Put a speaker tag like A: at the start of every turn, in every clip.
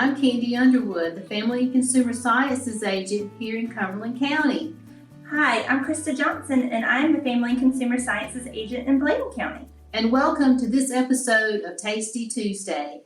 A: I'm Candy Underwood, the Family and Consumer Sciences Agent here in Cumberland County.
B: Hi, I'm Krista Johnson, and I am the Family and Consumer Sciences Agent in Bladen County.
A: And welcome to this episode of Tasty Tuesday.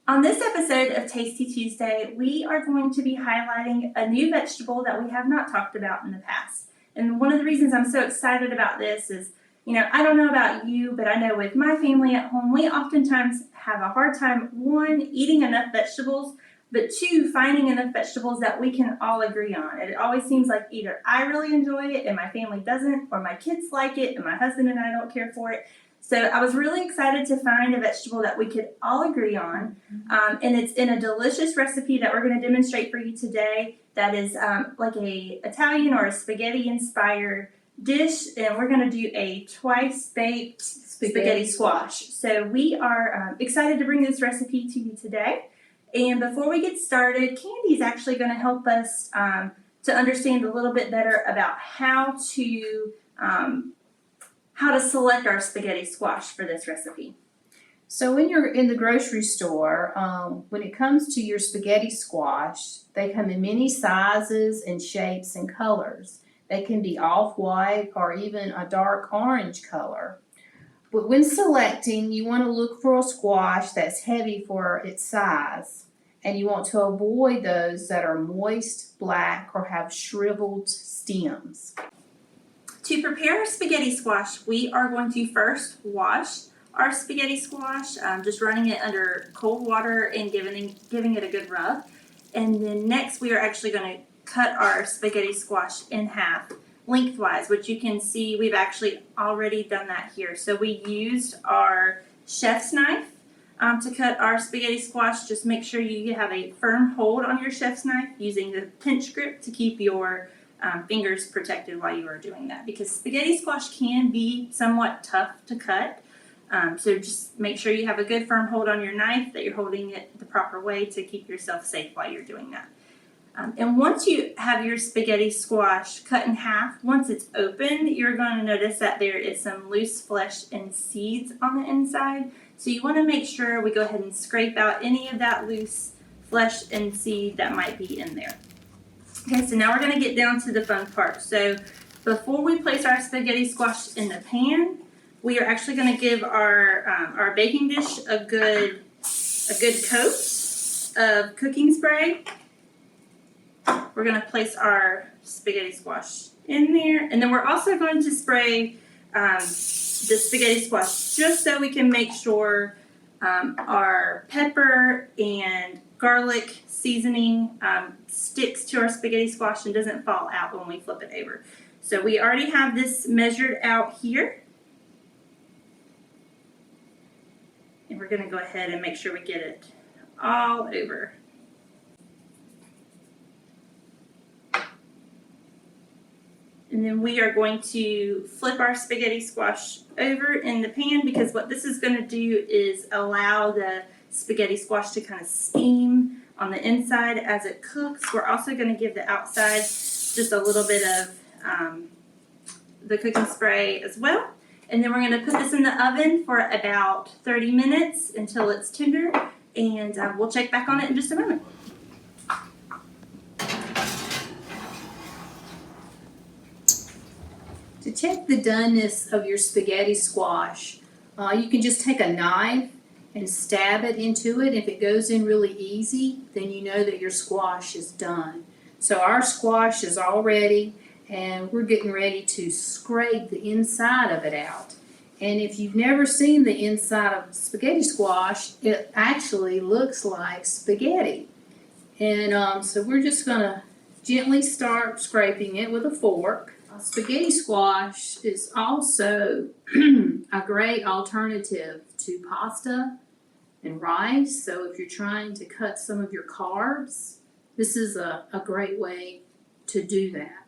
B: On this episode of Tasty Tuesday, we are going to be highlighting a new vegetable that we have not talked about in the past. And one of the reasons I'm so excited about this is, I don't know about you, but I know with my family at home, we oftentimes have a hard time, one, eating enough vegetables, but two, finding enough vegetables that we can all agree on. And it always seems like either I really enjoy it and my family doesn't, or my kids like it and my husband and I don't care for it. So I was really excited to find a vegetable that we could all agree on. And it's in a delicious recipe that we're going to demonstrate for you today that is like a Italian or a spaghetti inspired dish, and we're going to do a twice baked spaghetti squash. So we are excited to bring this recipe to you today. And before we get started, Candy's actually going to help us to understand a little bit better about how to select our spaghetti squash for this recipe.
A: So when you're in the grocery store, when it comes to your spaghetti squash, they come in many sizes and shapes and colors. They can be off-white or even a dark orange color. But when selecting, you want to look for a squash that's heavy for its size. And you want to avoid those that are moist, black, or have shriveled stems.
B: To prepare our spaghetti squash, we are going to first wash our spaghetti squash, just running it under cold water and giving it a good rub. And then next we are actually going to cut our spaghetti squash in half lengthwise, which you can see we've actually already done that here. So we used our chef's knife to cut our spaghetti squash. Just make sure you have a firm hold on your chef's knife using the pinch grip to keep your fingers protected while you are doing that, because spaghetti squash can be somewhat tough to cut. So just make sure you have a good firm hold on your knife, that you're holding it the proper way to keep yourself safe while you're doing that. And once you have your spaghetti squash cut in half, once it's open, you're going to notice that there is some loose flesh and seeds on the inside. So you want to make sure we go ahead and scrape out any of that loose flesh and seed that might be in there. Okay, so now we're going to get down to the fun part. So before we place our spaghetti squash in the pan, we are actually going to give our baking dish a good coat of cooking spray. We're going to place our spaghetti squash in there, and then we're also going to spray the spaghetti squash just so we can make sure our pepper and garlic seasoning sticks to our spaghetti squash and doesn't fall out when we flip it over. So we already have this measured out here. And we're going to go ahead and make sure we get it all over. And then we are going to flip our spaghetti squash over in the pan, because what this is going to do is allow the spaghetti squash to kind of steam on the inside as it cooks. We're also going to give the outside just a little bit of the cooking spray as well. And then we're going to put this in the oven for about 30 minutes until it's tender, and we'll check back on it in just a moment.
A: To check the doneness of your spaghetti squash, you can just take a knife and stab it into it. If it goes in really easy, then you know that your squash is done. So our squash is all ready, and we're getting ready to scrape the inside of it out. And if you've never seen the inside of spaghetti squash, it actually looks like spaghetti. And so we're just going to gently start scraping it with a fork. Spaghetti squash is also a great alternative to pasta and rice. So if you're trying to cut some of your carbs, this is a great way to do that.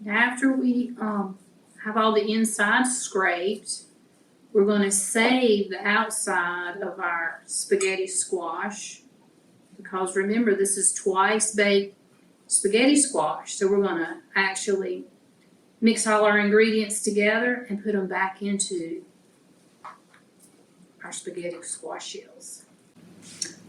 A: After we have all the inside scraped, we're going to save the outside of our spaghetti squash, because remember, this is twice baked spaghetti squash. So we're going to actually mix all our ingredients together and put them back into our spaghetti squash shells.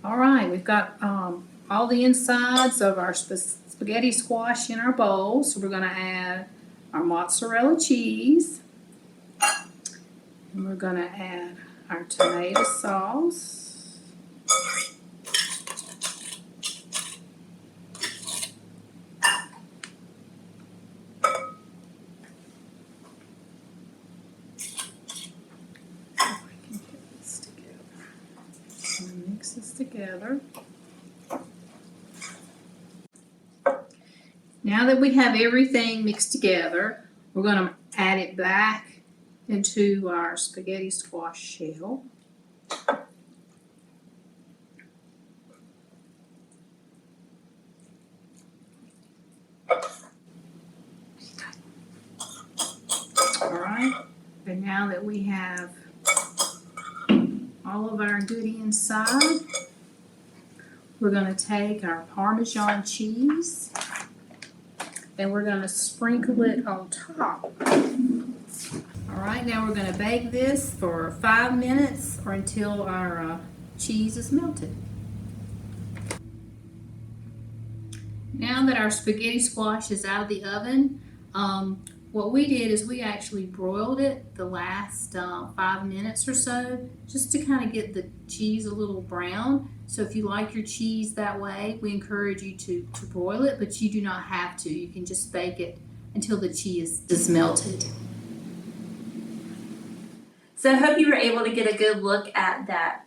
A: All right, we've got all the insides of our spaghetti squash in our bowl. So we're going to add our mozzarella cheese. And we're going to add our tomato sauce. Mix this together. Now that we have everything mixed together, we're going to add it back into our spaghetti squash shell. Alright, and now that we have all of our goodie inside, we're going to take our Parmesan cheese and we're going to sprinkle it on top. Alright, now we're going to bake this for 5 minutes or until our cheese is melted. Now that our spaghetti squash is out of the oven, what we did is we actually broiled it the last 5 minutes or so, just to kind of get the cheese a little brown. So if you like your cheese that way, we encourage you to broil it, but you do not have to. You can just bake it until the cheese is melted.
B: So I hope you were able to get a good look at that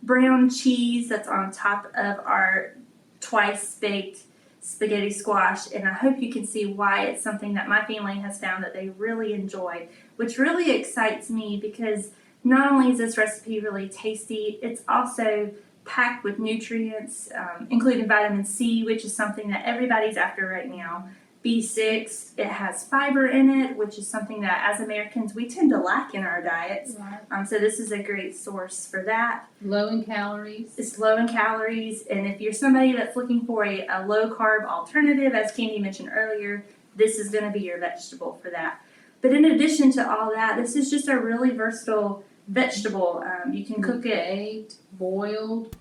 B: brown cheese that's on top of our twice baked spaghetti squash, and I hope you can see why it's something that my family has found that they really enjoy, which really excites me because not only is this recipe really tasty, it's also packed with nutrients, including vitamin C, which is something that everybody's after right now. B6, it has fiber in it, which is something that as Americans we tend to lack in our diets.
A: Right.
B: So this is a great source for that.
A: Low in calories.
B: It's low in calories, and if you're somebody that's looking for a low carb alternative, as Candy mentioned earlier, this is going to be your vegetable for that. But in addition to all that, this is just a really versatile vegetable. You can cook it
A: baked, boiled,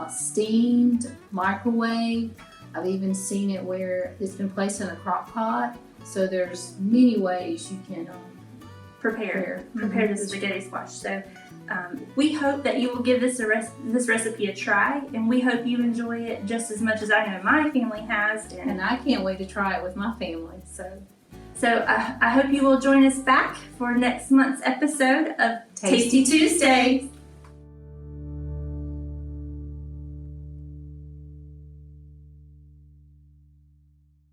A: steamed, microwave. I've even seen it where it's been placed in a crock pot. So there's many ways you can
B: prepare the spaghetti squash. So we hope that you will give this recipe a try, and we hope you enjoy it just as much as I know my family has.
A: And I can't wait to try it with my family.
B: So I hope you will join us back for next month's episode of Tasty Tuesdays.